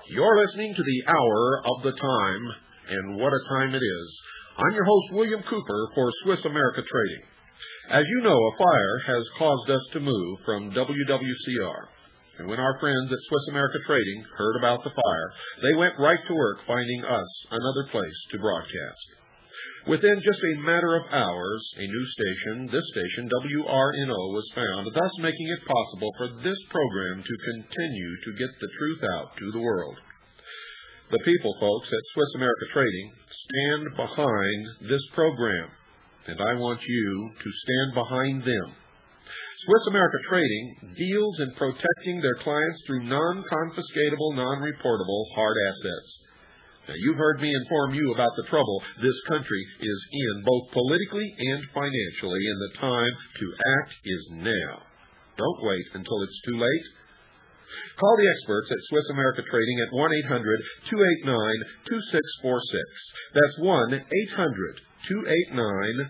You're listening to the Hour of the Time, and what a time it is. I'm your host, William Cooper, for Swiss America Trading. As you know, a fire has caused us to move from WWCR. And when our friends at Swiss America Trading heard about the fire, they went right to work finding us another place to broadcast. Within just a matter of hours, a new station, this station, WRNO, was found, thus making it possible for this program to continue to get the truth out to the world. The people, folks, at Swiss America Trading stand behind this program, and I want you to stand behind them. Swiss America Trading deals in protecting their clients through non-confiscatable, non-reportable hard assets. Now, you've heard me inform you about the trouble this country is in, both politically and financially, and the time to act is now. Don't wait until it's too late. Call the experts at Swiss America Trading at 1-800-289-2646. That's 1-800-289-2646.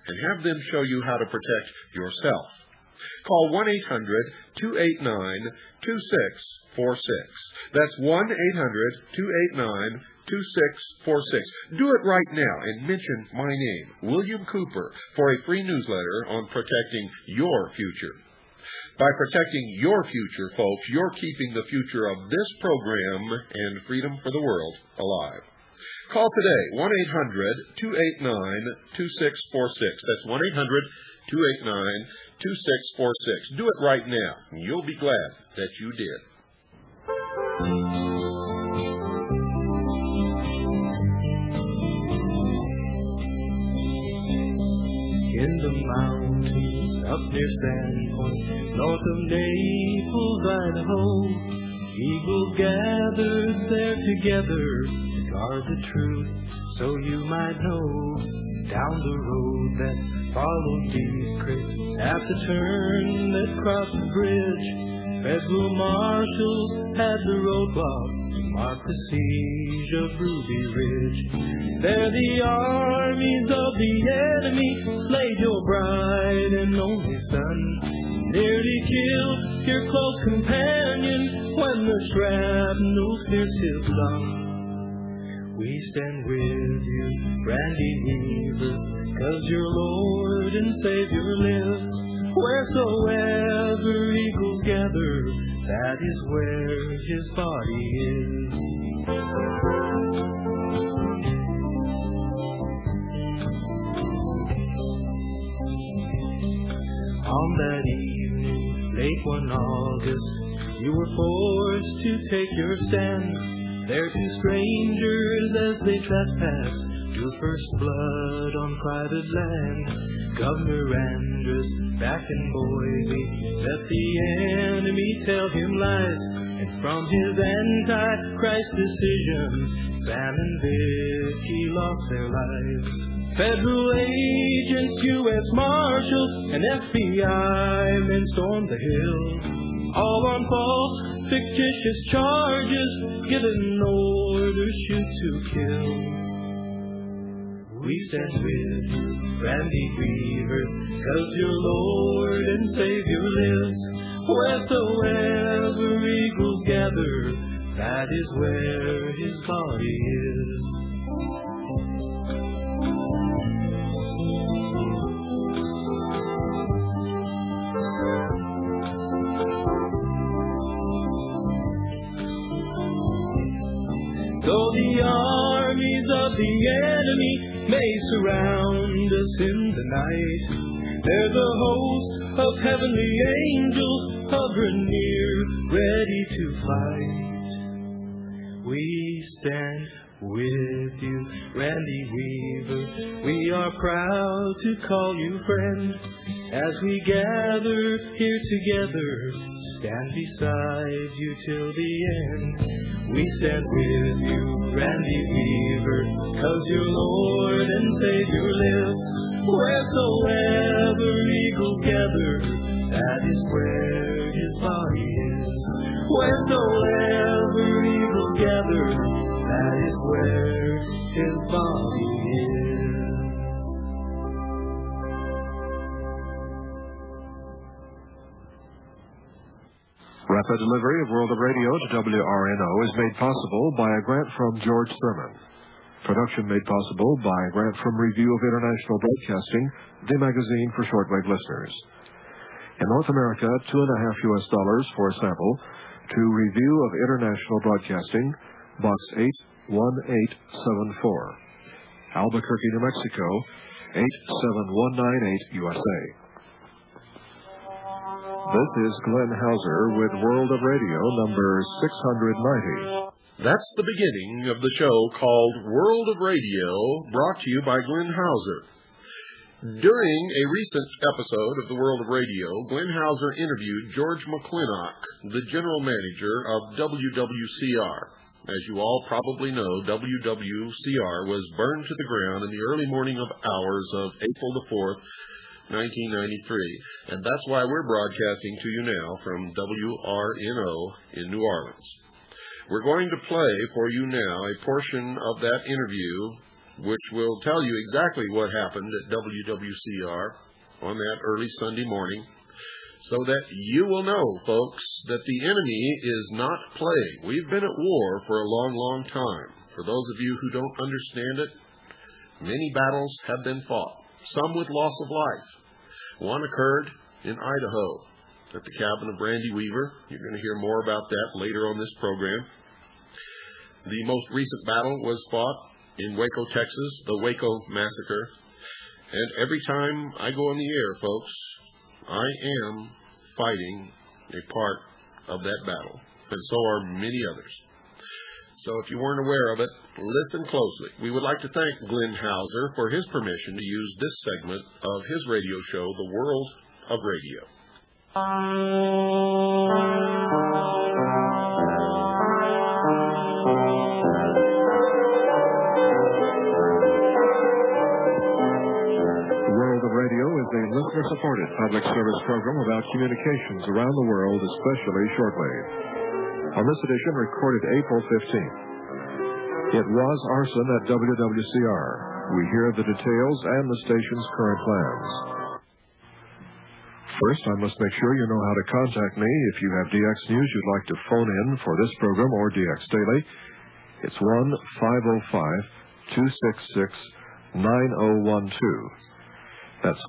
And have them show you how to protect yourself. Call 1-800-289-2646. That's 1-800-289-2646. Do it right now and mention my name, William Cooper, for a free newsletter on protecting your future. By protecting your future, folks, you're keeping the future of this program and freedom for the world alive. Call today, 1-800-289-2646. That's 1-800-289-2646. Do it right now, and you'll be glad that you did. In the mountains up near Sandpoint, north of Naples, Idaho, eagles gathered there together to guard the truth, so you might know. Down the road that followed Deep Creek, at the turn that crossed the bridge, federal marshals had the roadblock to mark the siege of Ruby Ridge. There the armies of the enemy slayed your bride and only son, nearly killed your close companion when the shrapnel pierced his lung. We stand with you, Randy Weaver, 'cause your Lord and Savior lives. Wheresoever eagles gather, that is where his body is. On that evening, late one August, you were forced to take your stand. There two strangers as they trespassed drew first blood on private land. Governor Andrus back in Boise let the enemy tell him lies, and from his anti-Christ decision, Sam and Vicky lost their lives. Federal agents, U.S. Marshals, and FBI men stormed the hill, all on false, fictitious charges, given orders shoot to kill. We stand with you, Randy Weaver, 'cause your Lord and Savior lives. Wheresoever eagles gather, that is where his body is. Though the armies of the enemy may surround us in the night. There's a host of heavenly angels hovering near, ready to fight. We stand with you, Randy Weaver. We are proud to call you friend. As we gather here together, stand beside you till the end. We stand with you, Randy Weaver, 'cause your Lord and Savior lives. Wheresoever eagles gather, that is where his body is. Wheresoever eagles gather, that is where his body is. Rapid delivery of World of Radio to WRNO is made possible by a grant from George Thurman. Production made possible by a grant from Review of International Broadcasting, the magazine for shortwave listeners. In North America, $2.50 for a sample to Review of International Broadcasting, Box 81874, Albuquerque, New Mexico, 87198, USA. This is Glenn Hauser with World of Radio number 690. That's the beginning of the show called World of Radio, brought to you by Glenn Hauser. During a recent episode of the World of Radio, Glenn Hauser interviewed George McClintock, the general manager of WWCR. As you all probably know, WWCR was burned to the ground in the early morning hours of April the 4th, 1993, and that's why we're broadcasting to you now from WRNO in New Orleans. We're going to play for you now a portion of that interview which will tell you exactly what happened at WWCR on that early Sunday morning, so that you will know, folks, that the enemy is not playing. We've been at war for a long, long time. For those of you who don't understand it, many battles have been fought, some with loss of life. One occurred in Idaho at the cabin of Randy Weaver. You're going to hear more about that later on this program. The most recent battle was fought in Waco, Texas, the Waco massacre. And every time I go on the air, folks, I am fighting a part of that battle, and so are many others. So if you weren't aware of it, listen closely. We would like to thank Glenn Hauser for his permission to use this segment of his radio show, The World of Radio. A listener-supported public service program about communications around the world, especially shortwave. On this edition, recorded April 15th. It was arson at WWCR. We hear the details and the station's current plans. First, I must make sure you know how to contact me if you have DX news you'd like to phone in for this program or DX Daily. It's 1-505-266-9012. That's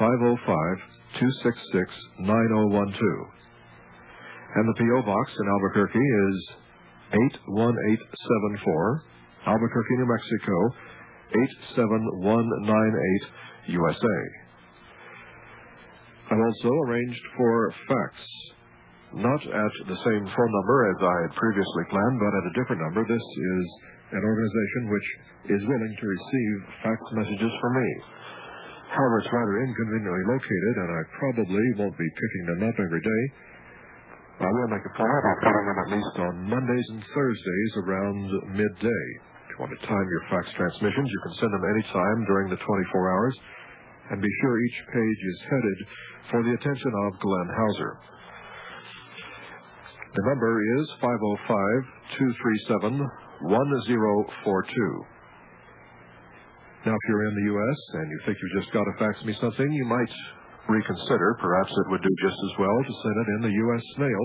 1-505-266-9012. And the P.O. Box in Albuquerque is 81874, Albuquerque, New Mexico, 87198, USA. I've also arranged for fax, not at the same phone number as I had previously planned, but at a different number. This is an organization which is willing to receive fax messages from me. However, it's rather inconveniently located, and I probably won't be picking them up every day. I will make a point of putting them at least on Mondays and Thursdays around midday. If you want to time your fax transmissions, you can send them anytime during the 24 hours, and be sure each page is headed for the attention of Glenn Hauser. The number is 505-237-1042. Now, if you're in the U.S. and you think you just got to fax me something, you might reconsider. Perhaps it would do just as well to send it in the U.S. mail.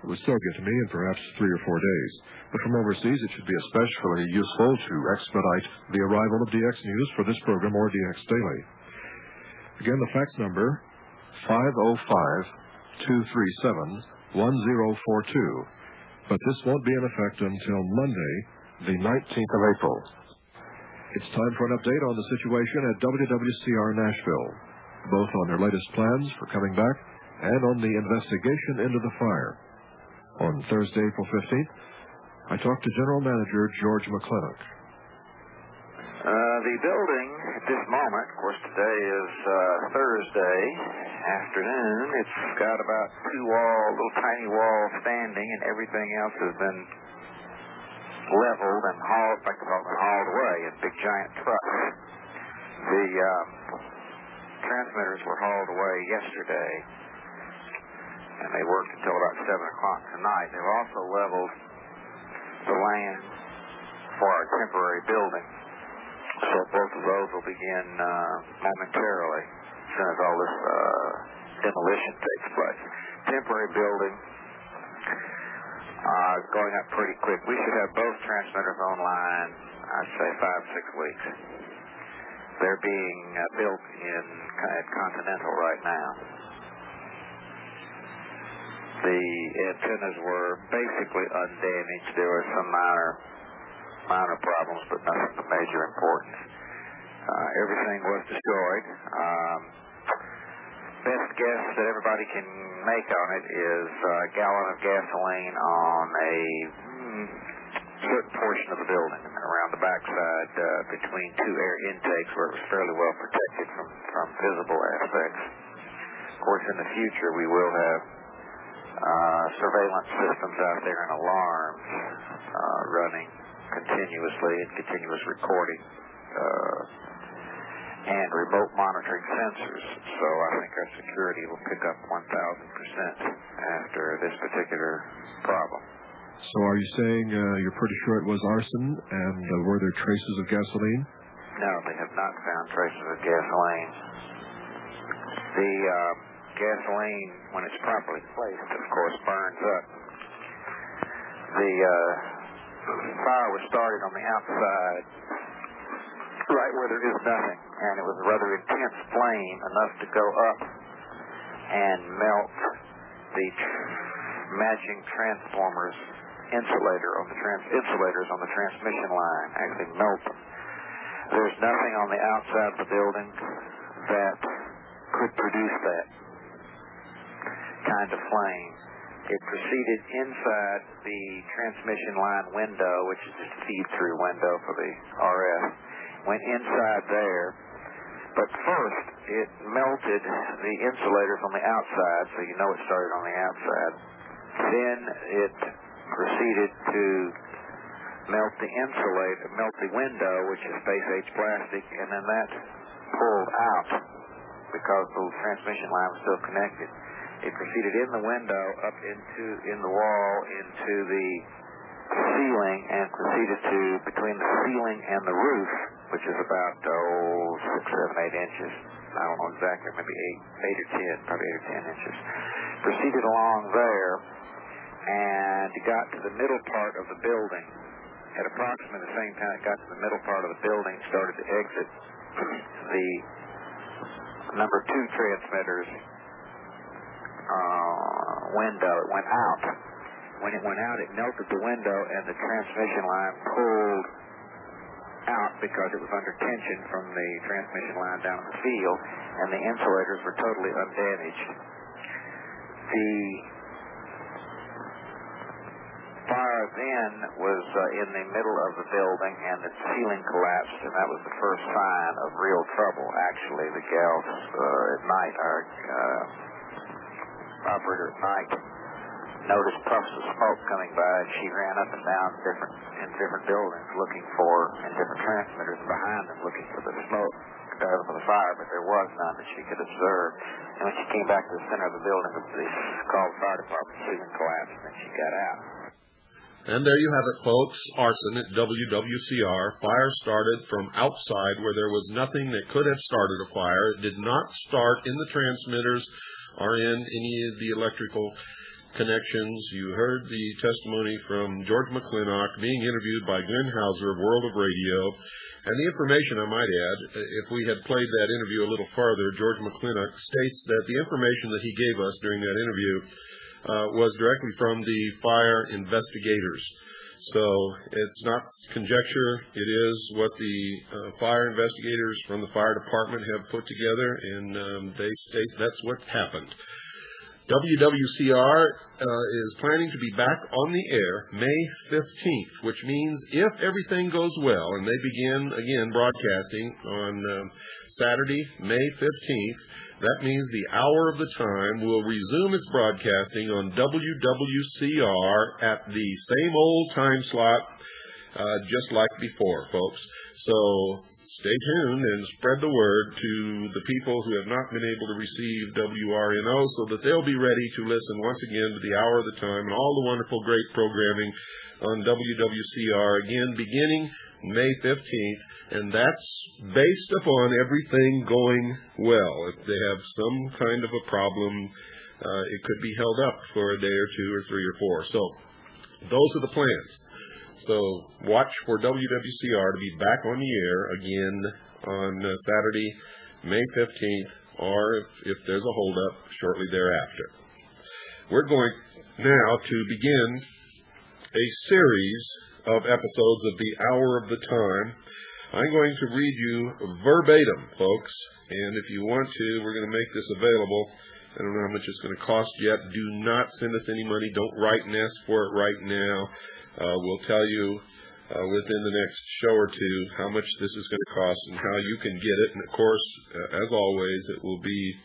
It would still get to me in perhaps 3 or 4 days. But from overseas, it should be especially useful to expedite the arrival of DX News for this program or DX Daily. Again, the fax number, 505-237-1042. But this won't be in effect until Monday, the 19th of April. It's time for an update on the situation at WWCR Nashville, both on their latest plans for coming back and on the investigation into the fire. On Thursday, April 15th, I talked to General Manager George McClintock. The building at this moment, of course today is Thursday afternoon, it's got about little tiny walls standing, and everything else has been leveled and hauled away in big giant trucks. The transmitters were hauled away yesterday, and they worked until about 7 o'clock tonight. They've also leveled the land for our temporary building. So both of those will begin momentarily as soon as all this demolition takes place. Temporary building is going up pretty quick. We should have both transmitters online, I'd say 5-6 weeks. They're being built at Continental right now. The antennas were basically undamaged. There were some minor problems, but nothing of major importance. Everything was destroyed. Best guess that everybody can make on it is a gallon of gasoline on a certain portion of the building, around the backside between two air intakes where it was fairly well protected from visible aspects. Of course, in the future we will have surveillance systems out there and alarms running continuously and continuous recording and remote monitoring sensors. So I think our security will pick up 1,000% after this particular problem. So are you saying you're pretty sure it was arson, and were there traces of gasoline? No, they have not found traces of gasoline. The gasoline, when it's properly placed, of course, burns up. The fire was started on the outside, right where there is nothing, and it was a rather intense flame, enough to go up and melt the matching transformers insulators on the transmission line, actually melt them. There's nothing on the outside of the building that could produce that kind of flame. It proceeded inside the transmission line window, which is just a feed-through window for the RF. Went inside there, but first it melted the insulators on the outside, so you know it started on the outside. Then it proceeded to melt the window, which is space-age plastic, and then that pulled out because the transmission line was still connected. It proceeded in the window, up in the wall, into the ceiling, and proceeded to between the ceiling and the roof, which is about 6, 7, 8 inches. I don't know exactly, maybe 8 or 10, probably 8 or 10 inches. Proceeded along there and got to the middle part of the building. At approximately the same time it got to the middle part of the building, started to exit the number 2 transmitters window. It went out. When it went out, it melted the window, and the transmission line pulled out because it was under tension from the transmission line down the field, and the insulators were totally undamaged. The fire then was in the middle of the building, and the ceiling collapsed, and that was the first sign of real trouble. Actually, the gals at night, our operator at night, noticed puffs of smoke coming by, and she ran up and down in different buildings and different transmitters behind them looking for the smoke for the fire, but there was none that she could observe. And when she came back to the center of the building, the called fire department, ceiling collapsed, and then she got out. And there you have it, folks. Arson at WWCR. Fire started from outside where there was nothing that could have started a fire. It did not start in the transmitters or in any of the electrical connections. You heard the testimony from George McClintock being interviewed by Glenn Hauser of World of Radio. And the information, I might add, if we had played that interview a little farther, George McClintock states that the information that he gave us during that interview was directly from the fire investigators. So it's not conjecture. It is what the fire investigators from the fire department have put together, and they state that's what happened. WWCR is planning to be back on the air May 15th, which means if everything goes well and they begin again broadcasting on Saturday, May 15th, that means the hour of the time will resume its broadcasting on WWCR at the same old time slot, just like before, folks. So stay tuned and spread the word to the people who have not been able to receive WRNO so that they'll be ready to listen once again to the hour of the time and all the wonderful, great programming on WWCR, again beginning May 15th, and that's based upon everything going well. If they have some kind of a problem, it could be held up for a day or two or three or four. So those are the plans. So watch for WWCR to be back on the air again on Saturday, May 15th, or if there's a holdup, shortly thereafter. We're going now to begin a series of episodes of the Hour of the Time. I'm going to read you verbatim, folks, and if you want to, we're going to make this available. I don't know how much it's going to cost yet. Do not send us any money. Don't write and ask for it right now. We'll tell you within the next show or two how much this is going to cost and how you can get it. And, of course, as always, it will be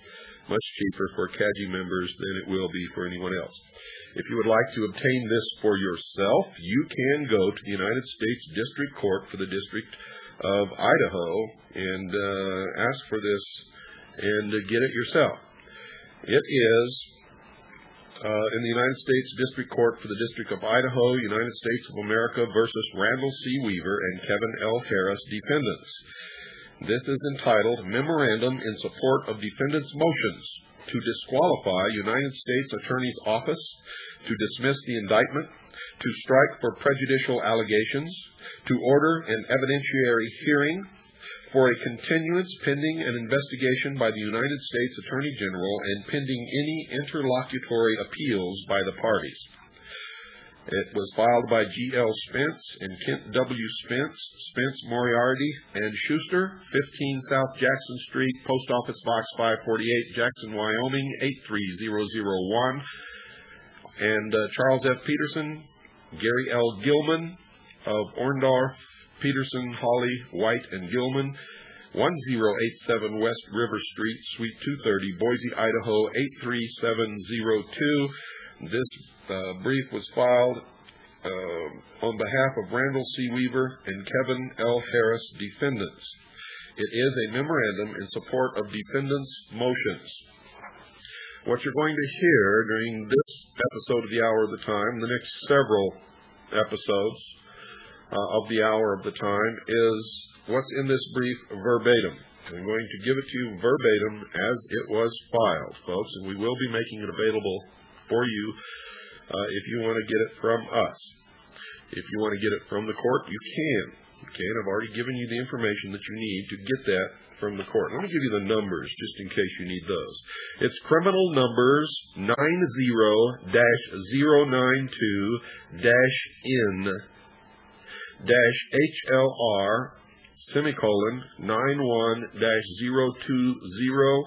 much cheaper for CAGI members than it will be for anyone else. If you would like to obtain this for yourself, you can go to the United States District Court for the District of Idaho and ask for this and get it yourself. It is in the United States District Court for the District of Idaho, United States of America versus Randall C. Weaver and Kevin L. Harris, defendants. This is entitled Memorandum in Support of Defendants' Motions to Disqualify United States Attorney's Office, to dismiss the indictment, to strike for prejudicial allegations, to order an evidentiary hearing, for a continuance pending an investigation by the United States Attorney General and pending any interlocutory appeals by the parties. It was filed by G.L. Spence and Kent W. Spence, Spence Moriarty, and Schuster, 15 South Jackson Street, Post Office Box 548, Jackson, Wyoming, 83001. And Charles F. Peterson, Gary L. Gilman of Orndorff, Peterson, Hawley, White, and Gilman, 1087 West River Street, Suite 230, Boise, Idaho, 83702. This brief was filed on behalf of Randall C. Weaver and Kevin L. Harris, defendants. It is a memorandum in support of defendants' motions. What you're going to hear during this episode of the Hour of the Time, the next several episodes of the Hour of the Time, is what's in this brief verbatim. I'm going to give it to you verbatim as it was filed, folks, and we will be making it available for you if you want to get it from us. If you want to get it from the court, you can. I've already given you the information that you need to get that from the court. Let me give you the numbers just in case you need those. It's criminal numbers 90-0-N-HLR /91-020-N-HRL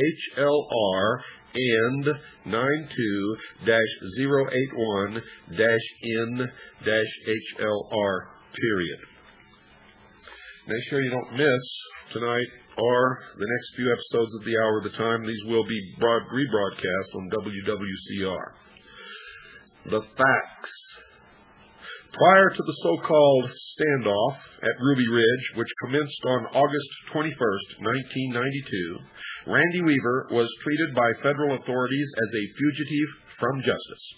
92-080-N-HLR and 92-081-N-HLR period. Make sure you don't miss tonight or the next few episodes of the Hour of the Time. These will be rebroadcast on WWCR. The facts. Prior to the so-called standoff at Ruby Ridge, which commenced on August 21st, 1992, Randy Weaver was treated by federal authorities as a fugitive from justice.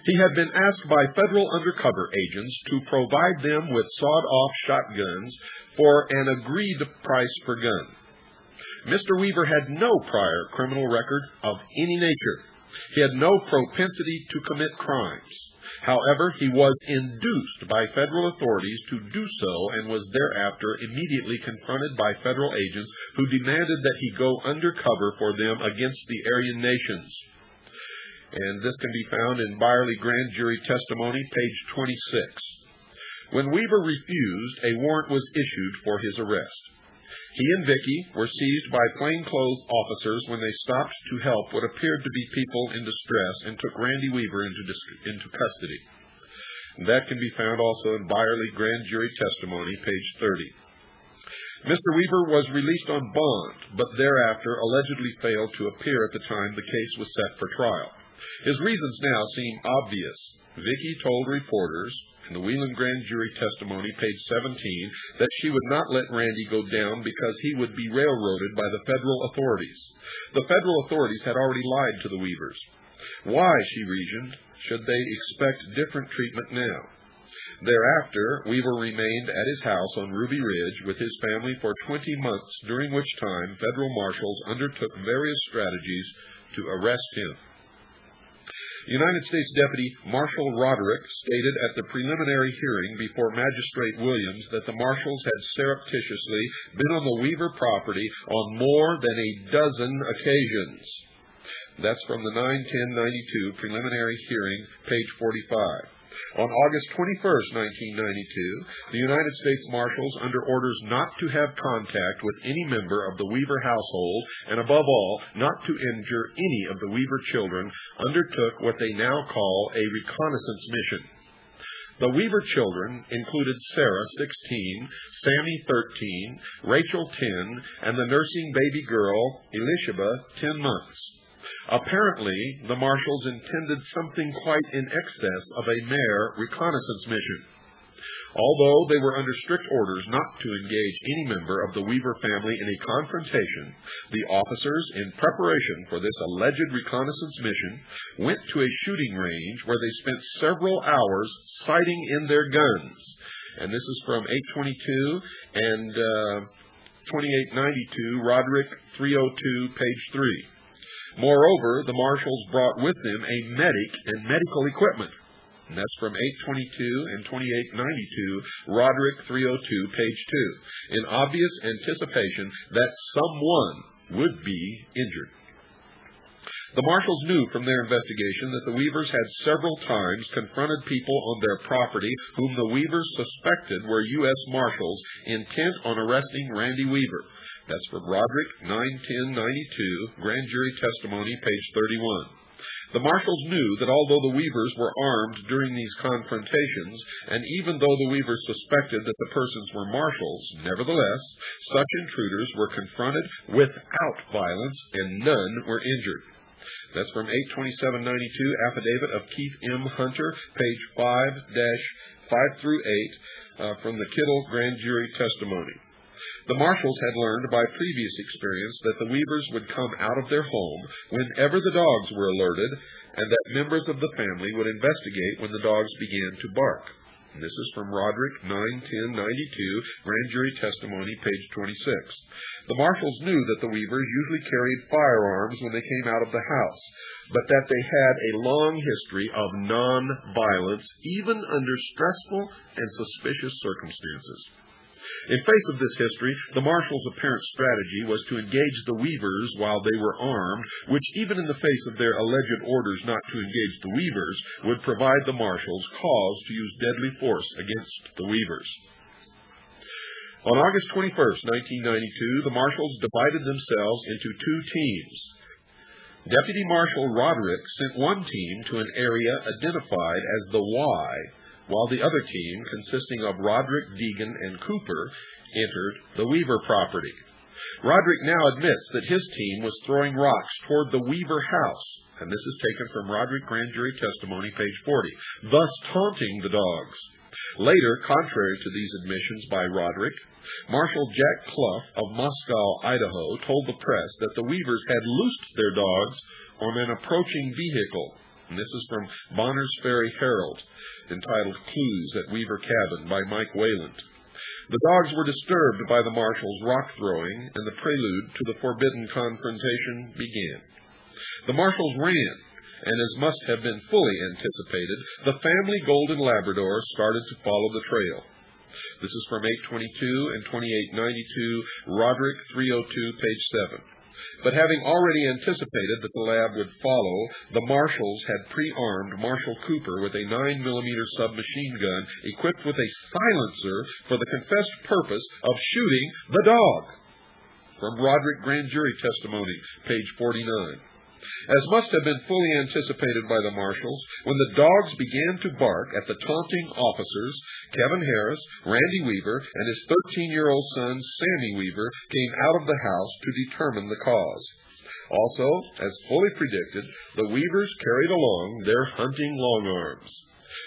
He had been asked by federal undercover agents to provide them with sawed-off shotguns for an agreed price per gun. Mr. Weaver had no prior criminal record of any nature. He had no propensity to commit crimes. However, he was induced by federal authorities to do so and was thereafter immediately confronted by federal agents who demanded that he go undercover for them against the Aryan nations. And this can be found in Byerly Grand Jury Testimony, page 26. When Weaver refused, a warrant was issued for his arrest. He and Vicky were seized by plainclothes officers when they stopped to help what appeared to be people in distress and took Randy Weaver into custody. That can be found also in Byerly Grand Jury Testimony, page 30. Mr. Weaver was released on bond, but thereafter allegedly failed to appear at the time the case was set for trial. His reasons now seem obvious. Vicky told reporters in the Wheeling Grand Jury Testimony, page 17, that she would not let Randy go down because he would be railroaded by the federal authorities. The federal authorities had already lied to the Weavers. Why, she reasoned, should they expect different treatment now? Thereafter, Weaver remained at his house on Ruby Ridge with his family for 20 months, during which time federal marshals undertook various strategies to arrest him. United States Deputy Marshal Roderick stated at the preliminary hearing before Magistrate Williams that the marshals had surreptitiously been on the Weaver property on more than a dozen occasions. That's from the 9/10/92 preliminary hearing, page 45. On August 21st, 1992, the United States Marshals, under orders not to have contact with any member of the Weaver household, and above all, not to injure any of the Weaver children, undertook what they now call a reconnaissance mission. The Weaver children included Sarah, 16, Sammy, 13, Rachel, 10, and the nursing baby girl, Elishaba, 10 months. Apparently, the marshals intended something quite in excess of a mere reconnaissance mission. Although they were under strict orders not to engage any member of the Weaver family in a confrontation, the officers, in preparation for this alleged reconnaissance mission, went to a shooting range where they spent several hours sighting in their guns. And this is from 822 and 2892, Roderick 302, page 3. Moreover, the marshals brought with them a medic and medical equipment. And that's from 822 and 2892, Roderick 302, page 2, in obvious anticipation that someone would be injured. The marshals knew from their investigation that the Weavers had several times confronted people on their property whom the Weavers suspected were U.S. Marshals intent on arresting Randy Weaver. That's from Roderick 9/10/92, Grand Jury Testimony, page 31. The marshals knew that although the Weavers were armed during these confrontations, and even though the Weavers suspected that the persons were marshals, nevertheless, such intruders were confronted without violence and none were injured. That's from 8/27/92, affidavit of Keith M. Hunter, page 5-5-8, from the Kittle Grand Jury Testimony. The marshals had learned by previous experience that the Weavers would come out of their home whenever the dogs were alerted, and that members of the family would investigate when the dogs began to bark. And this is from Roderick 9/10/92, Grand Jury Testimony, page 26. The marshals knew that the Weavers usually carried firearms when they came out of the house, but that they had a long history of non-violence, even under stressful and suspicious circumstances. In face of this history, the marshals' apparent strategy was to engage the Weavers while they were armed, which even in the face of their alleged orders not to engage the Weavers, would provide the marshals cause to use deadly force against the Weavers. On August 21st, 1992, the marshals divided themselves into two teams. Deputy Marshal Roderick sent one team to an area identified as the Y, while the other team, consisting of Roderick, Deegan, and Cooper, entered the Weaver property. Roderick now admits that his team was throwing rocks toward the Weaver house, and this is taken from Roderick Grand Jury Testimony, page 40, thus taunting the dogs. Later, contrary to these admissions by Roderick, Marshal Jack Clough of Moscow, Idaho, told the press that the Weavers had loosed their dogs on an approaching vehicle, and this is from Bonner's Ferry Herald, entitled Clues at Weaver Cabin by Mike Wayland. The dogs were disturbed by the marshals' rock throwing, and the prelude to the forbidden confrontation began. The marshals ran, and as must have been fully anticipated, the family golden Labrador started to follow the trail. This is from 822 and 2892, Roderick 302, page 7. But having already anticipated that the lab would follow, the marshals had pre-armed Marshal Cooper with a 9mm submachine gun equipped with a silencer for the confessed purpose of shooting the dog. From Roderick Grand Jury Testimony, page 49. As must have been fully anticipated by the marshals, when the dogs began to bark at the taunting officers, Kevin Harris, Randy Weaver, and his 13-year-old son, Sammy Weaver, came out of the house to determine the cause. Also, as fully predicted, the Weavers carried along their hunting long arms.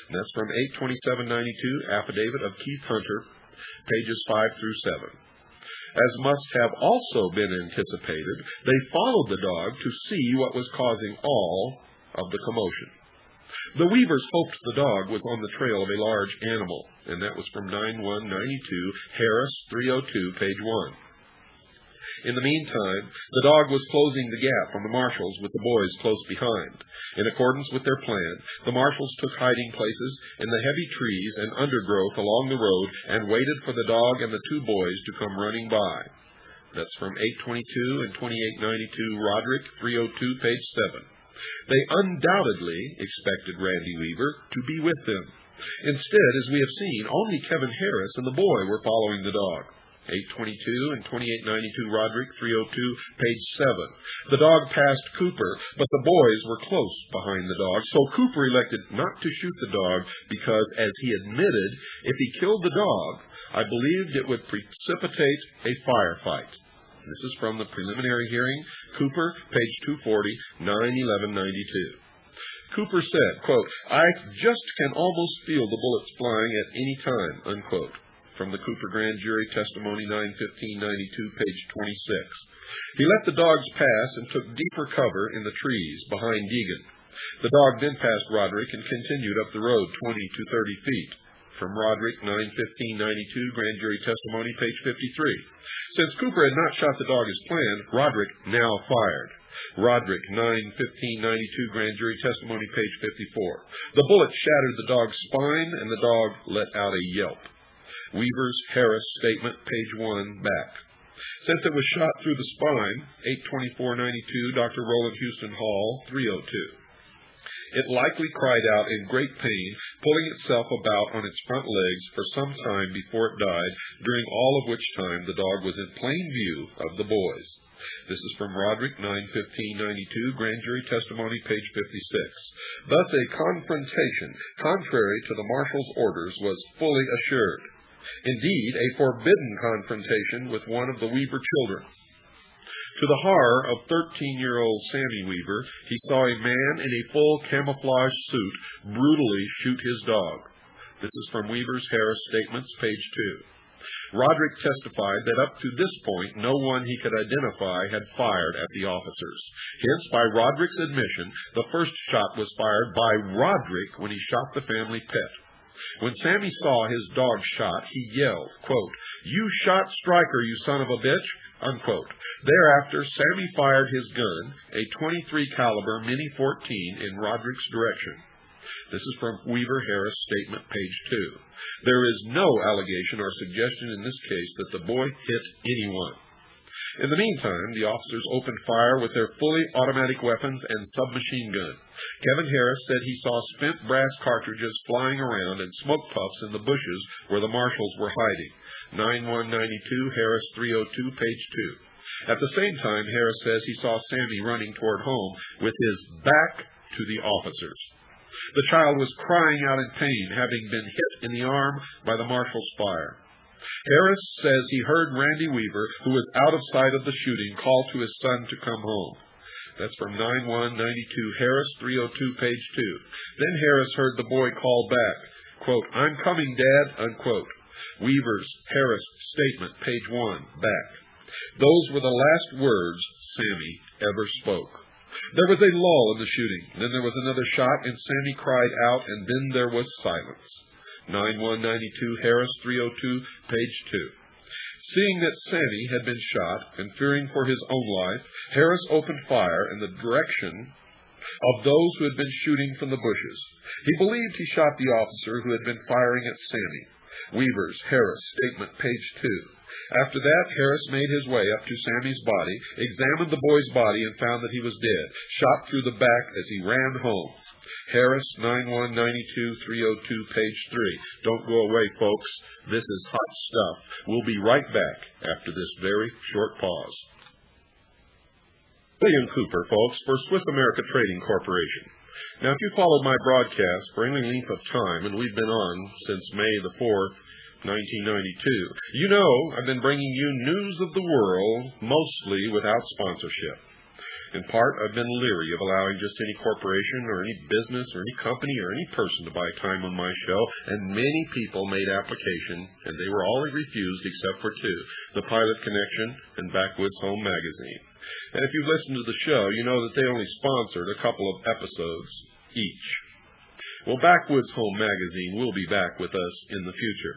And that's from 82792, Affidavit of Keith Hunter, pages 5 through 7. As must have also been anticipated, they followed the dog to see what was causing all of the commotion. The Weavers hoped the dog was on the trail of a large animal, and that was from 9192, Harris 302, page 1. In the meantime, the dog was closing the gap from the marshals with the boys close behind. In accordance with their plan, the marshals took hiding places in the heavy trees and undergrowth along the road and waited for the dog and the two boys to come running by. That's from 822 and 2892, Roderick 302, page 7. They undoubtedly expected Randy Weaver to be with them. Instead, as we have seen, only Kevin Harris and the boy were following the dog. 822 and 2892, Roderick 302, page 7. The dog passed Cooper, but the boys were close behind the dog, so Cooper elected not to shoot the dog because, as he admitted, if he killed the dog, I believed it would precipitate a firefight. This is from the preliminary hearing, Cooper, page 240, 9/11/92. Cooper said, quote, "I just can almost feel the bullets flying at any time," unquote. From the Cooper Grand Jury Testimony 9/15/92, page 26. He let the dogs pass and took deeper cover in the trees behind Deegan. The dog then passed Roderick and continued up the road 20 to 30 feet. From Roderick 9/15/92, Grand Jury Testimony, page 53. Since Cooper had not shot the dog as planned, Roderick now fired. Roderick 9/15/92, Grand Jury Testimony, page 54. The bullet shattered the dog's spine and the dog let out a yelp. Weaver's Harris statement, page 1, back. Since it was shot through the spine, 8/24/92, Dr. Roland Houston Hall, 302. It likely cried out in great pain, pulling itself about on its front legs for some time before it died, during all of which time the dog was in plain view of the boys. This is from Roderick 9/15/92, Grand Jury Testimony, page 56. Thus a confrontation, contrary to the marshal's orders, was fully assured. Indeed, a forbidden confrontation with one of the Weaver children. To the horror of 13-year-old Sammy Weaver, he saw a man in a full camouflage suit brutally shoot his dog. This is from Weaver's Harris Statements, page 2. Roderick testified that up to this point, no one he could identify had fired at the officers. Hence, by Roderick's admission, the first shot was fired by Roderick when he shot the family pet. When Sammy saw his dog shot, he yelled, quote, "You shot Stryker, you son of a bitch," unquote. Thereafter, Sammy fired his gun, a .23 caliber Mini 14, in Roderick's direction. This is from Weaver Harris Statement, page 2. There is no allegation or suggestion in this case that the boy hit anyone. In the meantime, the officers opened fire with their fully automatic weapons and submachine gun. Kevin Harris said he saw spent brass cartridges flying around and smoke puffs in the bushes where the marshals were hiding. 9/1/92, Harris 302, page 2. At the same time, Harris says he saw Sammy running toward home with his back to the officers. The child was crying out in pain, having been hit in the arm by the marshal's fire. Harris says he heard Randy Weaver, who was out of sight of the shooting, call to his son to come home. That's from 9/1/92, Harris 302, page 2. Then Harris heard the boy call back, quote, "I'm coming, Dad," unquote. Weaver's Harris Statement, page 1, back. Those were the last words Sammy ever spoke. There was a lull in the shooting. Then there was another shot, and Sammy cried out, and then there was silence. 9/1/92, Harris 302, page 2. Seeing that Sammy had been shot, and fearing for his own life, Harris opened fire in the direction of those who had been shooting from the bushes. He believed he shot the officer who had been firing at Sammy. Weaver's Harris statement, page 2. After that, Harris made his way up to Sammy's body, examined the boy's body, and found that he was dead, shot through the back as he ran home. Harris, 9192-302, page 3. Don't go away, folks. This is hot stuff. We'll be right back after this very short pause. William Cooper, folks, for Swiss America Trading Corporation. Now, if you followed my broadcast for any length of time, and we've been on since May the 4th, 1992, you know I've been bringing you news of the world, mostly without sponsorship. In part, I've been leery of allowing just any corporation or any business or any company or any person to buy time on my show, and many people made application, and they were all refused except for two, the Pilot Connection and Backwoods Home Magazine. And if you've listened to the show, you know that they only sponsored a couple of episodes each. Well, Backwoods Home Magazine will be back with us in the future.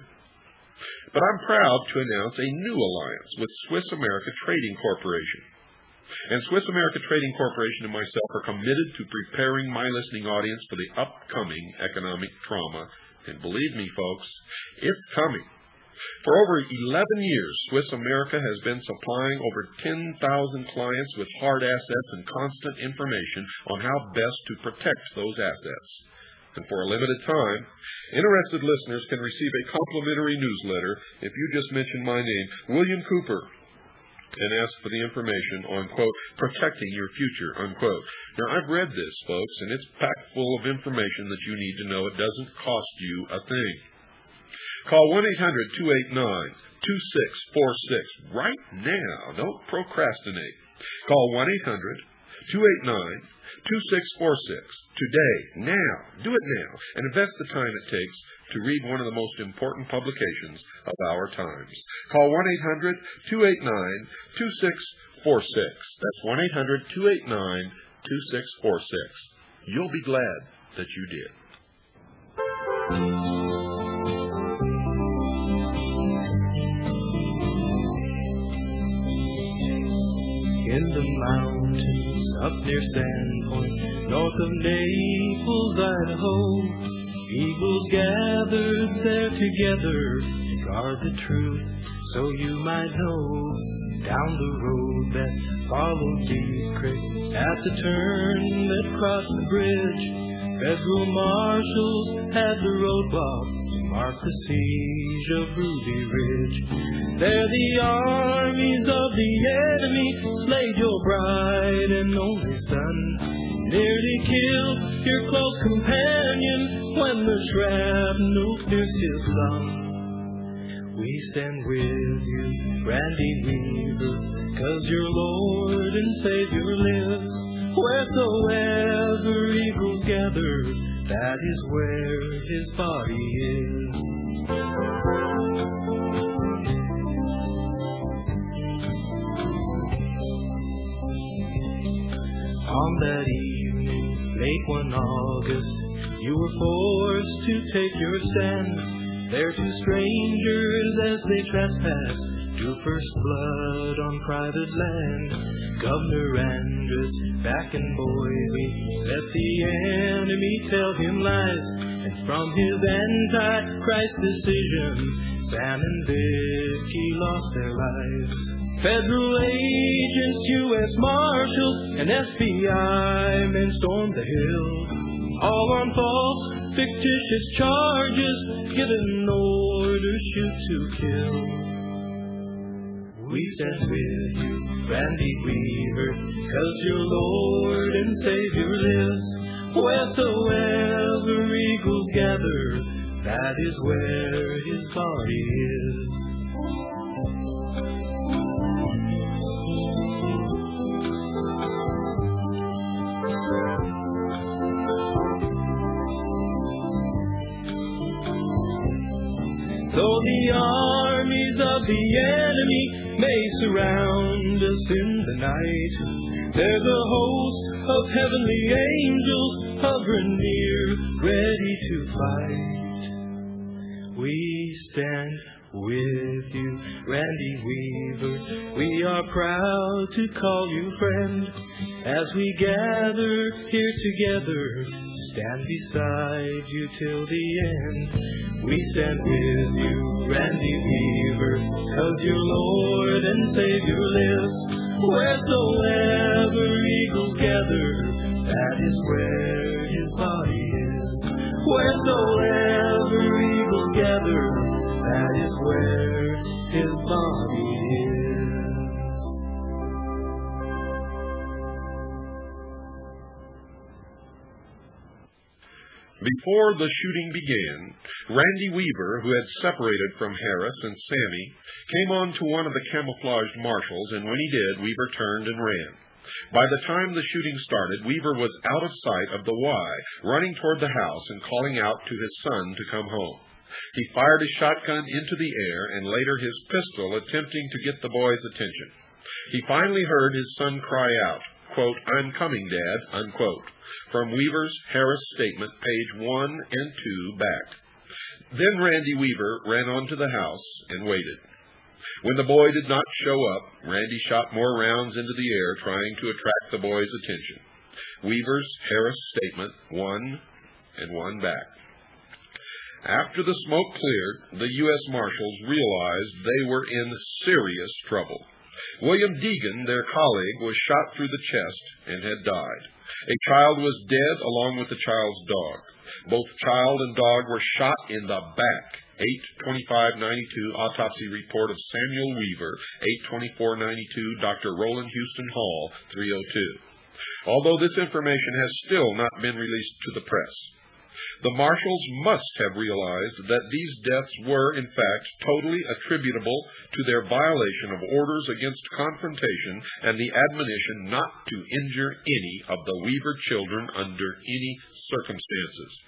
But I'm proud to announce a new alliance with Swiss America Trading Corporation. And Swiss America Trading Corporation and myself are committed to preparing my listening audience for the upcoming economic trauma. And believe me, folks, it's coming. For over 11 years, Swiss America has been supplying over 10,000 clients with hard assets and constant information on how best to protect those assets. And for a limited time, interested listeners can receive a complimentary newsletter if you just mention my name, William Cooper, and ask for the information on, quote, protecting your future, unquote. Now, I've read this, folks, and it's packed full of information that you need to know. It doesn't cost you a thing. Call 1-800-289-2646 right now. Don't procrastinate. Call 1-800-289-2646 today, now. Do it now, and invest the time it takes to read one of the most important publications of our times. Call 1-800-289-2646. That's 1-800-289-2646. You'll be glad that you did. In the mountains up near Sandpoint, north of Naples, Idaho, eagles gathered there together to guard the truth, so you might know. Down the road that followed Deep Creek, at the turn that crossed the bridge, federal marshals had the roadblock to mark the siege of Ruby Ridge. There the armies of the enemy slayed your bright and only son, nearly killed your close companion when the shrapnel pierced his lung. We stand with you, Randy Weaver, 'cause your Lord and Savior lives. Wheresoever eagles gather, that is where his body is. On that evening, late one August, you were forced to take your stand. There two strangers as they trespassed drew first blood on private land. Governor Andrus back in Boise let the enemy tell him lies, and from his anti-Christ decision, Sam and Vicky lost their lives. Federal agents, U.S. Marshals, and FBI men stormed the hill, all on false, fictitious charges, given orders shoot to kill. We stand with you, Randy Weaver, 'cause your Lord and Savior lives. Wheresoever eagles gather, that is where his body is. Though the armies of the enemy may surround us in the night, there's a host of heavenly angels hovering near, ready to fight. We stand with you, Randy Weaver. We are proud to call you friend. As we gather here together, stand beside you till the end. We stand with you, Randy Weaver, 'cause your Lord and Savior lives. Wheresoever eagles gather, that is where his body is. Wheresoever eagles gather, that is where his body is. Before the shooting began, Randy Weaver, who had separated from Harris and Sammy, came on to one of the camouflaged marshals, and when he did, Weaver turned and ran. By the time the shooting started, Weaver was out of sight of the Y, running toward the house and calling out to his son to come home. He fired his shotgun into the air and later his pistol, attempting to get the boy's attention. He finally heard his son cry out, quote, "I'm coming, Dad," unquote, from Weaver's Harris statement, page 1 and 2 back. Then Randy Weaver ran on to the house and waited. When the boy did not show up, Randy shot more rounds into the air, trying to attract the boy's attention. Weaver's Harris statement, 1 and 1 back. After the smoke cleared, the U.S. Marshals realized they were in serious trouble. William Deegan, their colleague, was shot through the chest and had died. A child was dead along with the child's dog. Both child and dog were shot in the back. 8/25/92 autopsy report of Samuel Weaver. 8/24/92 Dr. Roland Houston Hall, 302. Although this information has still not been released to the press. The marshals must have realized that these deaths were, in fact, totally attributable to their violation of orders against confrontation and the admonition not to injure any of the Weaver children under any circumstances.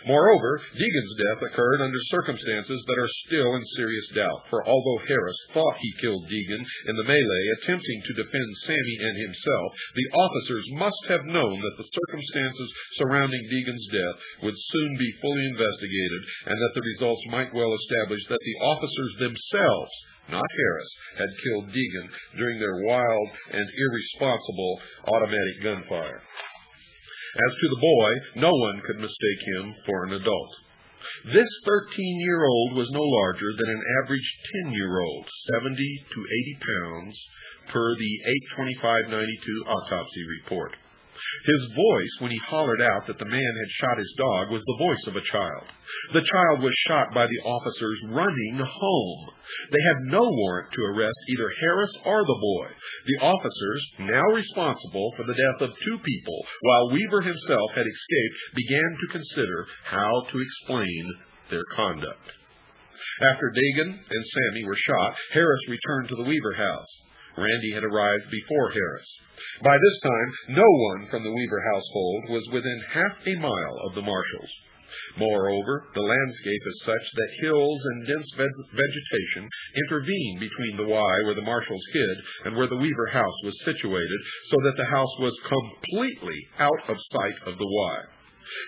Moreover, Deegan's death occurred under circumstances that are still in serious doubt, for although Harris thought he killed Deegan in the melee attempting to defend Sammy and himself, the officers must have known that the circumstances surrounding Deegan's death would soon be fully investigated and that the results might well establish that the officers themselves, not Harris, had killed Deegan during their wild and irresponsible automatic gunfire. As to the boy, no one could mistake him for an adult. This 13-year-old was no larger than an average 10-year-old, 70 to 80 pounds, per the 8/25/92 autopsy report. His voice, when he hollered out that the man had shot his dog, was the voice of a child. The child was shot by the officers running home. They had no warrant to arrest either Harris or the boy. The officers, now responsible for the death of two people, while Weaver himself had escaped, began to consider how to explain their conduct. After Deegan and Sammy were shot, Harris returned to the Weaver house. Randy had arrived before Harris. By this time, no one from the Weaver household was within half a mile of the marshals. Moreover, the landscape is such that hills and dense vegetation intervene between the Y, where the marshals hid, and where the Weaver house was situated, so that the house was completely out of sight of the Y.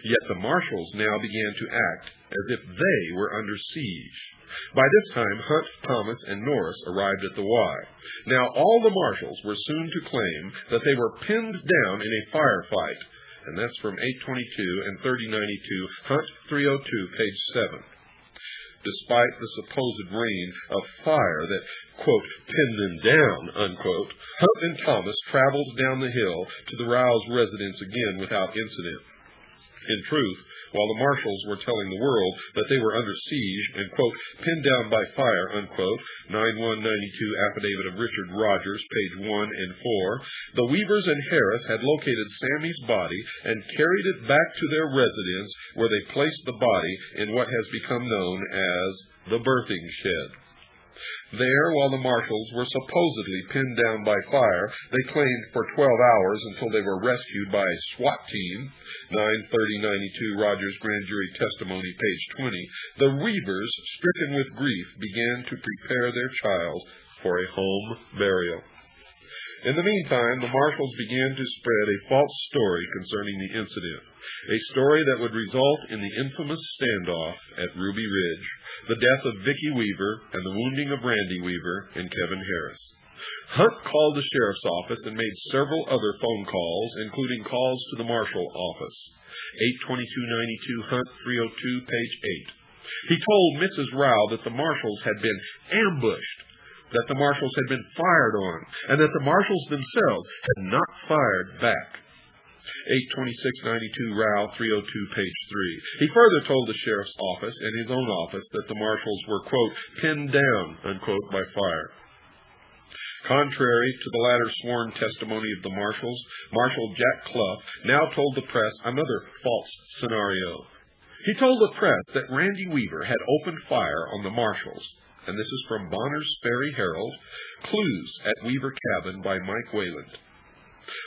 Yet the marshals now began to act as if they were under siege. By this time, Hunt, Thomas, and Norris arrived at the Y. Now all the marshals were soon to claim that they were pinned down in a firefight, and that's from 8/22 and 30/92, Hunt 302, page 7. Despite the supposed rain of fire that, quote, pinned them down, unquote, Hunt and Thomas traveled down the hill to the Rouse residence again without incident. In truth, while the marshals were telling the world that they were under siege and, quote, pinned down by fire, unquote, 9/1/92 affidavit of Richard Rogers, page 1 and 4, the Weavers and Harris had located Sammy's body and carried it back to their residence, where they placed the body in what has become known as the birthing shed. There, while the marshals were supposedly pinned down by fire, they claimed for 12 hours until they were rescued by a SWAT team, 9/30/92 Rogers Grand Jury Testimony, page 20, the Weavers, stricken with grief, began to prepare their child for a home burial. In the meantime, the marshals began to spread a false story concerning the incident, a story that would result in the infamous standoff at Ruby Ridge, the death of Vicki Weaver, and the wounding of Randy Weaver and Kevin Harris. Hunt called the sheriff's office and made several other phone calls, including calls to the marshal office. 82292 Hunt 302, page 8. He told Mrs. Rao that the marshals had been ambushed, that the marshals had been fired on, and that the marshals themselves had not fired back. 82692 Rao 302, page 3. He further told the sheriff's office and his own office that the marshals were, quote, pinned down, unquote, by fire. Contrary to the latter sworn testimony of the marshals, Marshal Jack Clough now told the press another false scenario. He told the press that Randy Weaver had opened fire on the marshals, and this is from Bonner's Ferry Herald, Clues at Weaver Cabin by Mike Wayland.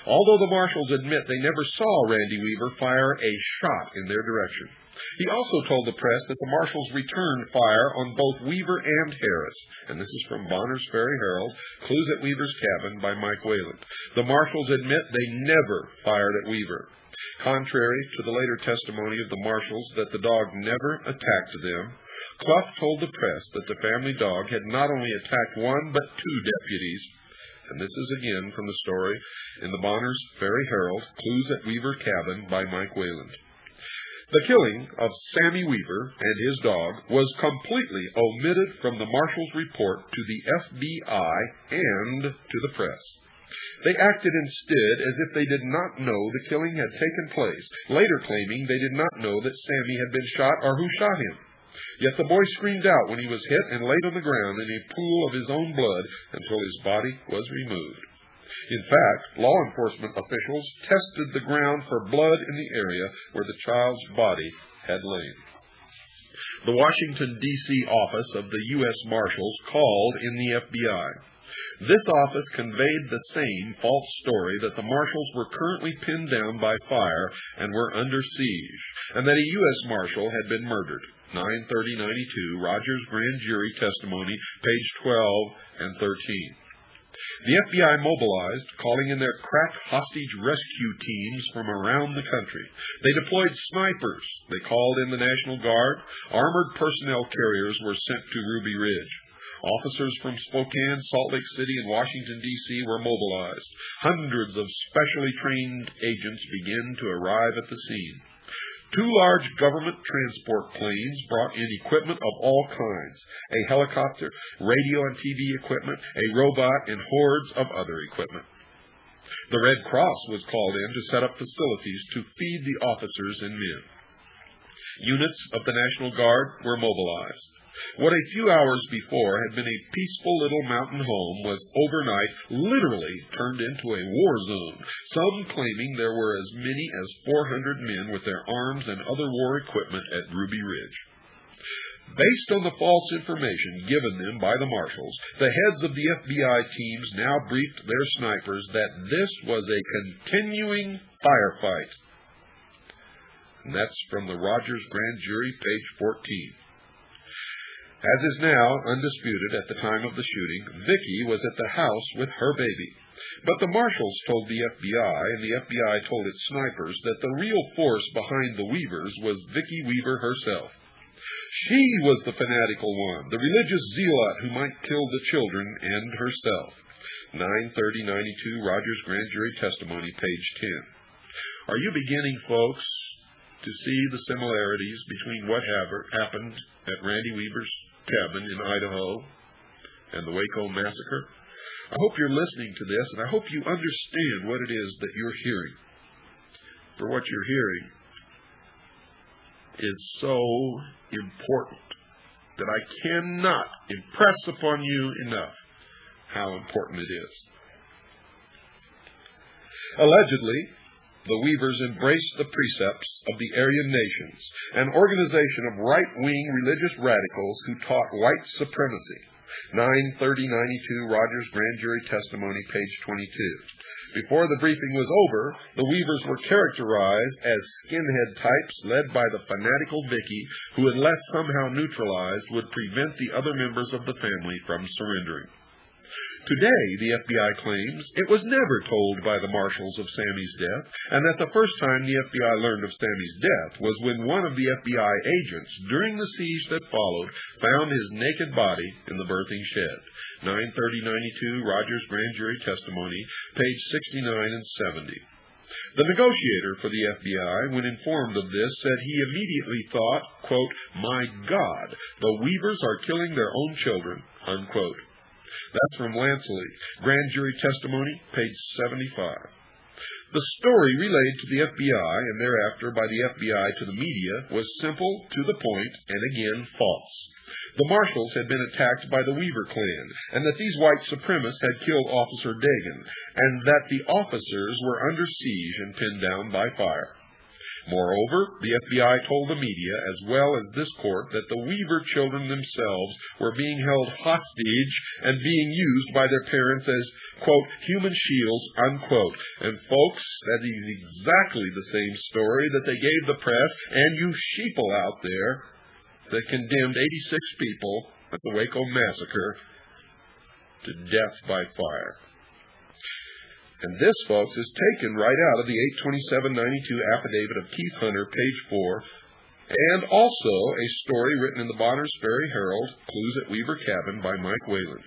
Although the marshals admit they never saw Randy Weaver fire a shot in their direction, he also told the press that the marshals returned fire on both Weaver and Harris, and this is from Bonner's Ferry Herald, Clues at Weaver's Cabin by Mike Wayland. The marshals admit they never fired at Weaver. Contrary to the later testimony of the marshals that the dog never attacked them, Clough told the press that the family dog had not only attacked one but two deputies, and this is again from the story in the Bonner's Ferry Herald, Clues at Weaver Cabin by Mike Wayland. The killing of Sammy Weaver and his dog was completely omitted from the marshal's report to the FBI and to the press. They acted instead as if they did not know the killing had taken place, later claiming they did not know that Sammy had been shot or who shot him. Yet the boy screamed out when he was hit and laid on the ground in a pool of his own blood until his body was removed. In fact, law enforcement officials tested the ground for blood in the area where the child's body had lain. The Washington, D.C. office of the U.S. Marshals called in the FBI. This office conveyed the same false story that the marshals were currently pinned down by fire and were under siege, and that a U.S. Marshal had been murdered. 9/30/92, Rogers Grand Jury Testimony, page 12 and 13. The FBI mobilized, calling in their crack hostage rescue teams from around the country. They deployed snipers. They called in the National Guard. Armored personnel carriers were sent to Ruby Ridge. Officers from Spokane, Salt Lake City, and Washington, D.C. were mobilized. Hundreds of specially trained agents began to arrive at the scene. Two large government transport planes brought in equipment of all kinds, a helicopter, radio and TV equipment, a robot, and hordes of other equipment. The Red Cross was called in to set up facilities to feed the officers and men. Units of the National Guard were mobilized. What a few hours before had been a peaceful little mountain home was overnight literally turned into a war zone, some claiming there were as many as 400 men with their arms and other war equipment at Ruby Ridge. Based on the false information given them by the marshals, the heads of the FBI teams now briefed their snipers that this was a continuing firefight. And that's from the Rogers Grand Jury, page 14. As is now undisputed at the time of the shooting, Vicky was at the house with her baby. But the marshals told the FBI, and the FBI told its snipers, that the real force behind the Weavers was Vicky Weaver herself. She was the fanatical one, the religious zealot who might kill the children and herself. 9/30/92, Rogers Grand Jury Testimony, page 10. Are you beginning, folks, to see the similarities between what happened at Randy Weaver's cabin in Idaho and the Waco massacre? I hope you're listening to this, and I hope you understand what it is that you're hearing. For what you're hearing is so important that I cannot impress upon you enough how important it is. Allegedly, the Weavers embraced the precepts of the Aryan nations, an organization of right-wing religious radicals who taught white supremacy. 9/30/92, Rogers Grand Jury Testimony, page 22. Before the briefing was over, the Weavers were characterized as skinhead types led by the fanatical Vicky, who, unless somehow neutralized, would prevent the other members of the family from surrendering. Today, the FBI claims it was never told by the marshals of Sammy's death, and that the first time the FBI learned of Sammy's death was when one of the FBI agents, during the siege that followed, found his naked body in the birthing shed. 930-92, Rogers Grand Jury Testimony, page 69 and 70. The negotiator for the FBI, when informed of this, said he immediately thought, quote, "My God, the Weavers are killing their own children," unquote. That's from Lansley, Grand Jury Testimony, page 75. The story relayed to the FBI and thereafter by the FBI to the media was simple, to the point, and again false. The marshals had been attacked by the Weaver clan, and that these white supremacists had killed Officer Dagan, and that the officers were under siege and pinned down by fire. Moreover, the FBI told the media, as well as this court, that the Weaver children themselves were being held hostage and being used by their parents as, quote, "human shields," unquote. And folks, that is exactly the same story that they gave the press and you sheeple out there that condemned 86 people at the Waco massacre to death by fire. And this, folks, is taken right out of the 827-92 affidavit of Keith Hunter, page 4, and also a story written in the Bonners Ferry Herald, Clues at Weaver Cabin, by Mike Wayland.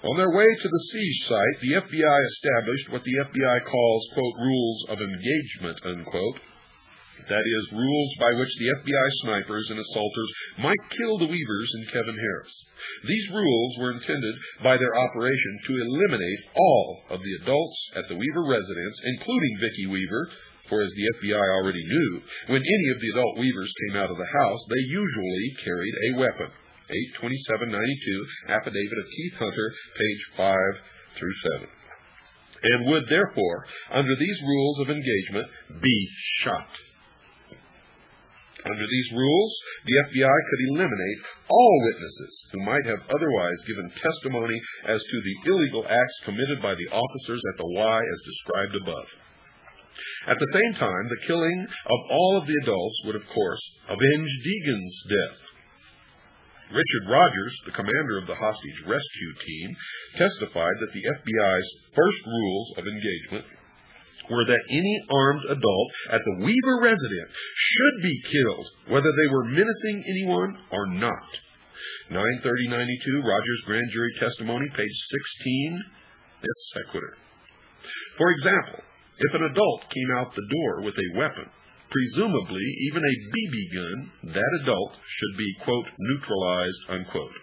On their way to the siege site, the FBI established what the FBI calls, quote, "rules of engagement," unquote. That is, rules by which the FBI snipers and assaulters might kill the Weavers and Kevin Harris. These rules were intended by their operation to eliminate all of the adults at the Weaver residence, including Vicki Weaver, for as the FBI already knew, when any of the adult Weavers came out of the house, they usually carried a weapon. 827-92, affidavit of Keith Hunter, page 5 through 7. And would, therefore, under these rules of engagement, be shot. Under these rules, the FBI could eliminate all witnesses who might have otherwise given testimony as to the illegal acts committed by the officers at the Y as described above. At the same time, the killing of all of the adults would, of course, avenge Deegan's death. Richard Rogers, the commander of the hostage rescue team, testified that the FBI's first rules of engagement were that any armed adult at the Weaver residence should be killed, whether they were menacing anyone or not. 930-92, Rogers Grand Jury Testimony, page 16, et sequitur. For example, if an adult came out the door with a weapon, presumably even a BB gun, that adult should be, quote, "neutralized," unquote.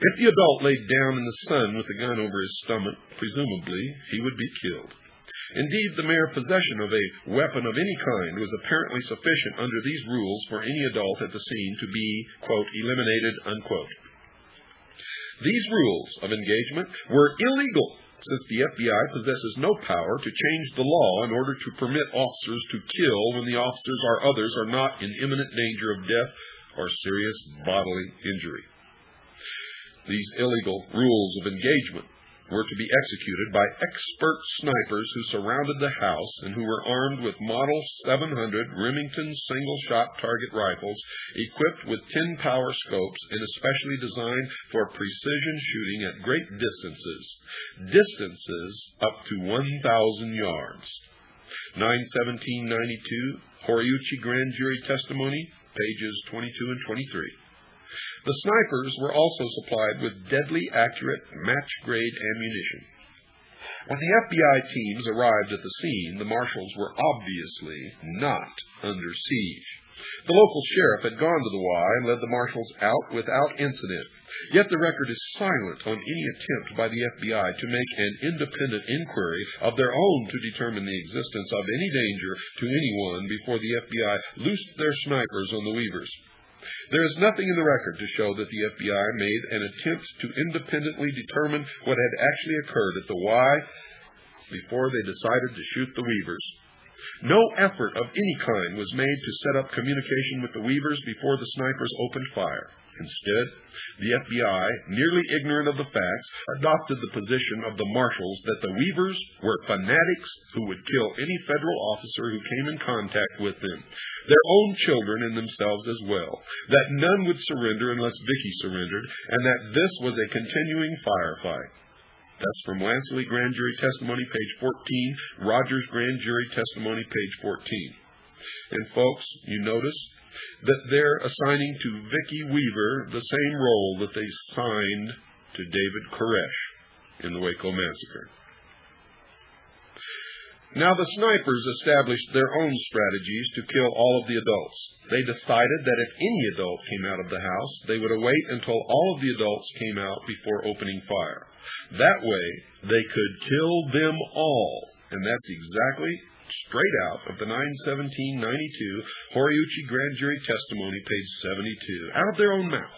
If the adult laid down in the sun with the gun over his stomach, presumably he would be killed. Indeed, the mere possession of a weapon of any kind was apparently sufficient under these rules for any adult at the scene to be, quote, "eliminated," unquote. These rules of engagement were illegal, since the FBI possesses no power to change the law in order to permit officers to kill when the officers or others are not in imminent danger of death or serious bodily injury. These illegal rules of engagement were to be executed by expert snipers who surrounded the house and who were armed with Model 700 Remington single-shot target rifles equipped with 10-power scopes and especially designed for precision shooting at great distances up to 1,000 yards. 917-92, Horiuchi Grand Jury Testimony, pages 22 and 23. The snipers were also supplied with deadly accurate match-grade ammunition. When the FBI teams arrived at the scene, the marshals were obviously not under siege. The local sheriff had gone to the Y and led the marshals out without incident. Yet the record is silent on any attempt by the FBI to make an independent inquiry of their own to determine the existence of any danger to anyone before the FBI loosed their snipers on the Weavers. There is nothing in the record to show that the FBI made an attempt to independently determine what had actually occurred at the Y before they decided to shoot the Weavers. No effort of any kind was made to set up communication with the Weavers before the snipers opened fire. Instead, the FBI, nearly ignorant of the facts, adopted the position of the marshals that the Weavers were fanatics who would kill any federal officer who came in contact with them, their own children and themselves as well, that none would surrender unless Vicky surrendered, and that this was a continuing firefight. That's from Lansley Grand Jury Testimony, page 14, Rogers Grand Jury Testimony, page 14. And folks, you notice that they're assigning to Vicky Weaver the same role that they signed to David Koresh in the Waco massacre. Now, the snipers established their own strategies to kill all of the adults. They decided that if any adult came out of the house, they would await until all of the adults came out before opening fire. That way, they could kill them all. And that's exactly straight out of the 9/17/92 Horiuchi Grand Jury Testimony, page 72, out of their own mouth.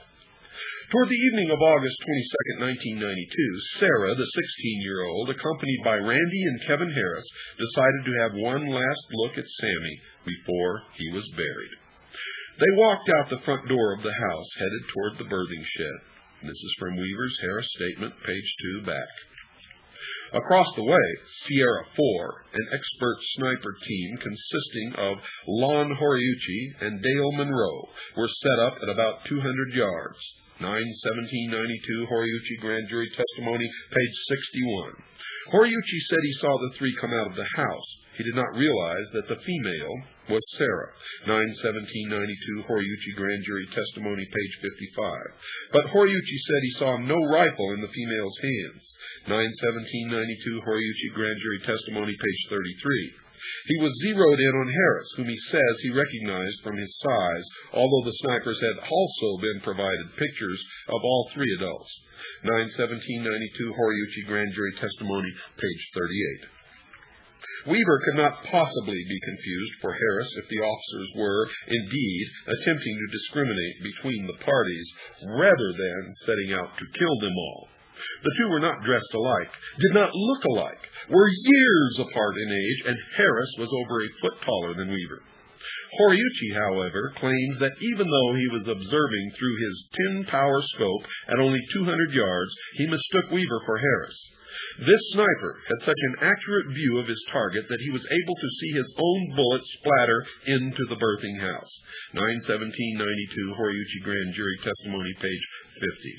Toward the evening of August 22, 1992, Sarah, the 16-year-old, accompanied by Randy and Kevin Harris, decided to have one last look at Sammy before he was buried. They walked out the front door of the house, headed toward the birthing shed. This is from Weaver's Harris Statement, page 2 back. Across the way, Sierra 4, an expert sniper team consisting of Lon Horiuchi and Dale Monroe, were set up at about 200 yards. 9/17/92 Horiuchi Grand Jury Testimony, page 61. Horiuchi said he saw the three come out of the house. He did not realize that the female was Sarah. 9/17/92 Horiuchi Grand Jury Testimony, page 55. But Horiuchi said he saw no rifle in the female's hands. 9/17/92 Horiuchi Grand Jury Testimony, page 33. He was zeroed in on Harris, whom he says he recognized from his size, although the snipers had also been provided pictures of all three adults. 9/17/92 Horiuchi Grand Jury Testimony, page 38. Weaver could not possibly be confused for Harris if the officers were, indeed, attempting to discriminate between the parties, rather than setting out to kill them all. The two were not dressed alike, did not look alike, were years apart in age, and Harris was over a foot taller than Weaver. Horiuchi, however, claims that even though he was observing through his 10-power scope at only 200 yards, he mistook Weaver for Harris. This sniper had such an accurate view of his target that he was able to see his own bullet splatter into the birthing house. 9/17/92 Horiuchi Grand Jury Testimony, page 50.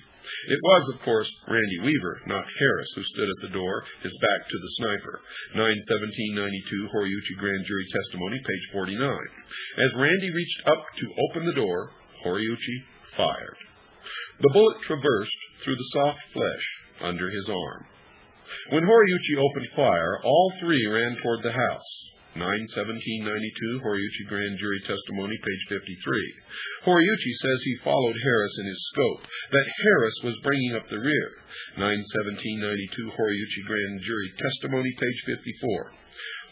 It was, of course, Randy Weaver, not Harris, who stood at the door, his back to the sniper. 9/17/92 Horiuchi Grand Jury Testimony, page 49. As Randy reached up to open the door, Horiuchi fired. The bullet traversed through the soft flesh under his arm. When Horiuchi opened fire, all three ran toward the house. 9/17/92 Horiuchi Grand Jury Testimony, page 53. Horiuchi says he followed Harris in his scope, that Harris was bringing up the rear. 9/17/92 Horiuchi Grand Jury Testimony, page 54.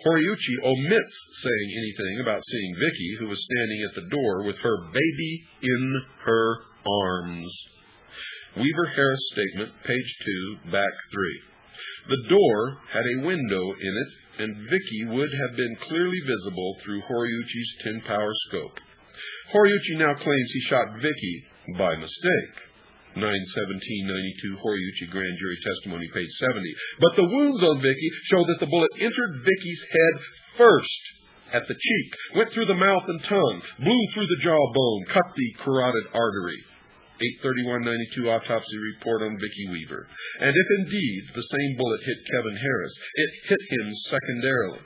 Horiuchi omits saying anything about seeing Vicky, who was standing at the door with her baby in her arms. Weaver Harris Statement, page 2, back 3. The door had a window in it, and Vicky would have been clearly visible through Horiuchi's 10-power scope. Horiuchi now claims he shot Vicky by mistake. 9/17/92 Horiuchi Grand Jury Testimony, page 70. But the wounds on Vicky show that the bullet entered Vicky's head first, at the cheek, went through the mouth and tongue, blew through the jawbone, cut the carotid artery. 8/31/92 Autopsy Report on Vicky Weaver. And if indeed the same bullet hit Kevin Harris, it hit him secondarily.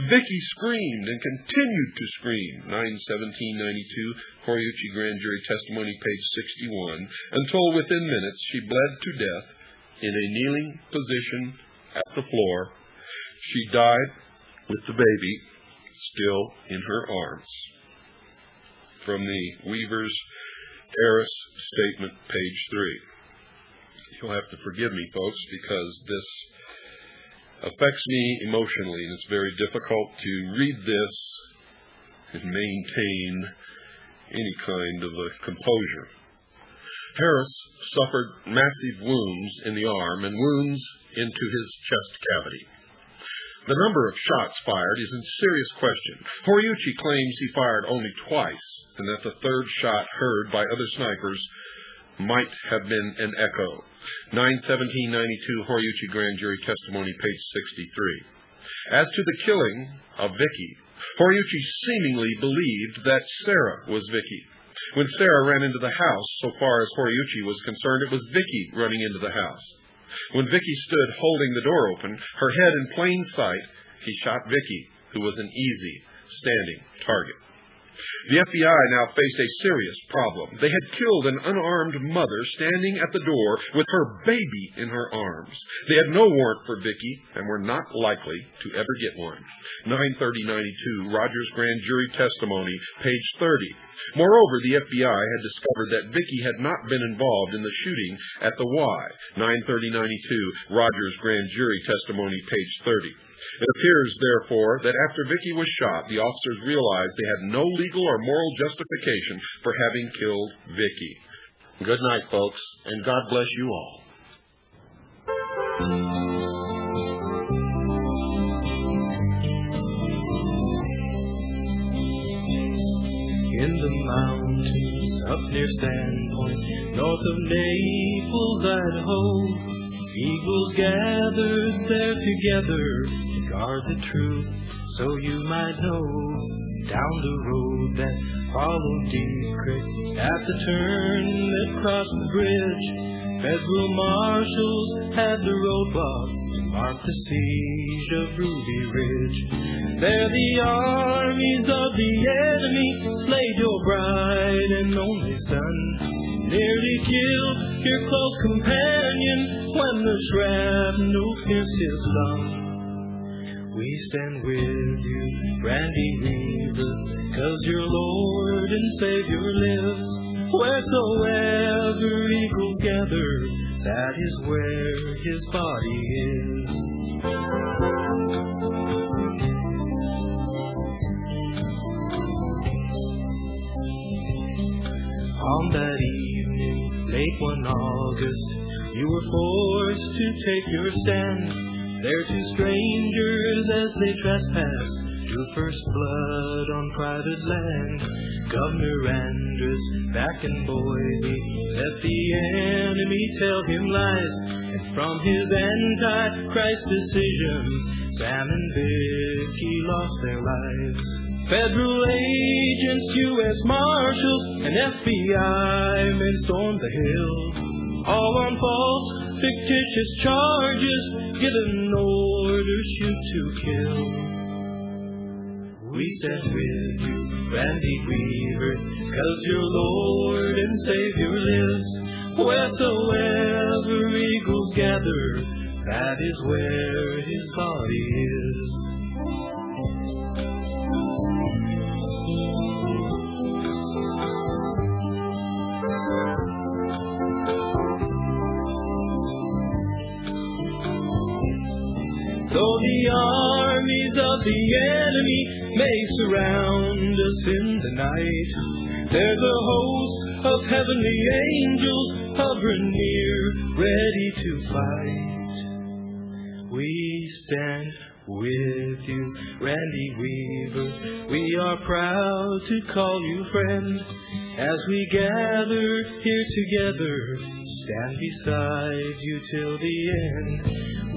Vicky screamed and continued to scream. 9/17/92 Horiuchi Grand Jury Testimony, page 61, until within minutes she bled to death in a kneeling position at the floor. She died with the baby still in her arms. From the Weaver's Harris Statement, page 3. You'll have to forgive me, folks, because this affects me emotionally, and it's very difficult to read this and maintain any kind of a composure. Harris suffered massive wounds in the arm and wounds into his chest cavity. The number of shots fired is in serious question. Horiuchi claims he fired only twice, and that the third shot heard by other snipers might have been an echo. 9/17/92 Horiuchi Grand Jury Testimony, page 63. As to the killing of Vicky, Horiuchi seemingly believed that Sarah was Vicky. When Sarah ran into the house, so far as Horiuchi was concerned, it was Vicky running into the house. When Vicky stood holding the door open, her head in plain sight, he shot Vicky, who was an easy standing target. The FBI now faced a serious problem. They had killed an unarmed mother standing at the door with her baby in her arms. They had no warrant for Vicky and were not likely to ever get one. 9/30/92, Rogers Grand Jury Testimony, page 30. Moreover, the FBI had discovered that Vicky had not been involved in the shooting at the Y. 9/30/92, Rogers Grand Jury Testimony, page 30. It appears, therefore, that after Vicky was shot, the officers realized they had no legal or moral justification for having killed Vicky. Good night, folks, and God bless you all. In the mountains up near Sandpoint, north of Naples, Idaho, eagles gathered there together to guard the truth, so you might know. Down the road that followed Deep Creek, at the turn that crossed the bridge, federal marshals had the roadblock to mark the siege of Ruby Ridge. There the armies of the enemy slayed your bride and only son, nearly killed your close companion when the shrapnel pierced his lung. We stand with you, Randy Weaver, 'cause your Lord and Savior lives. Wheresoever eagles gather, that is where his body is. On that evening, late one August, you were forced to take your stand. There two strangers as they trespassed drew first blood on private land. Governor Andrews back in Boise let the enemy tell him lies, and from his anti-Christ decision, Sam and Vicky lost their lives. Federal agents, U.S. Marshals, and FBI men stormed the hill, all on false, fictitious charges, given orders shoot to kill. We stand with you, Randy Weaver, 'cause your Lord and Savior lives. Wheresoever eagles gather, that is where his body is. Though the armies of the enemy may surround us in the night, there's a host of heavenly angels hovering near, ready to fight. We stand with you, Randy Weaver. We are proud to call you friend. As we gather here together, stand beside you till the end.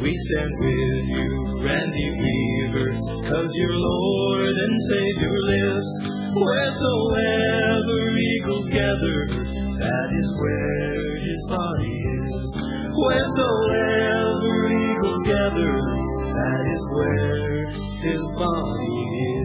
We stand with you, Randy Weaver, 'cause your Lord and Savior lives. Wheresoever eagles gather, that is where his body is. Wheresoever eagles gather, that is where his body is.